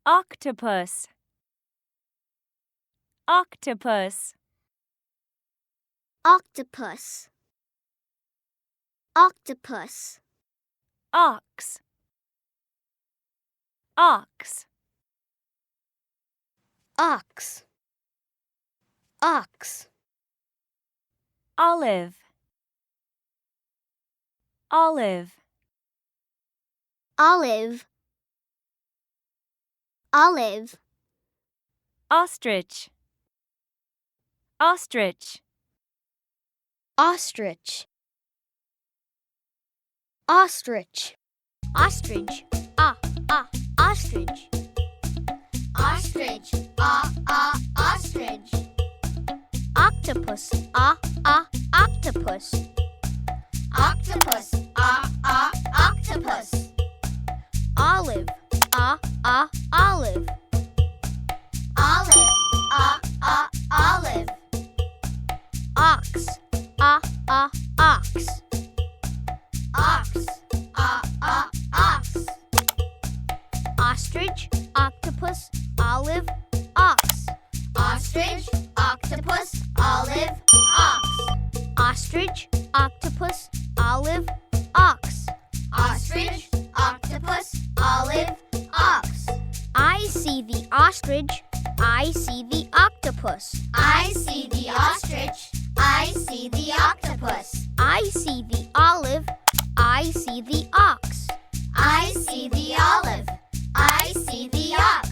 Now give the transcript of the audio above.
octopus, octopus, octopus, octopus, ox, ox, ox, ox, olive, olive, olive, olive, ostrich, ostrich, ostrich, ostrich, ostrich, ostrich, ostrich, ostrich, octopus, octopus, octopus, octopus, olive, olive, olive, olive, ox, ox, ox, ox, ostrich, octopus, olive, ox, ostrich, octopus, olive, ox, ostrich, octopus, olive, ox, ostrich, octopus, olive, ox. I see the ostrich, I see the octopus, I see the ostrich, I see the octopus, I see the olive, I see the ox, I see the olive, I see the ox.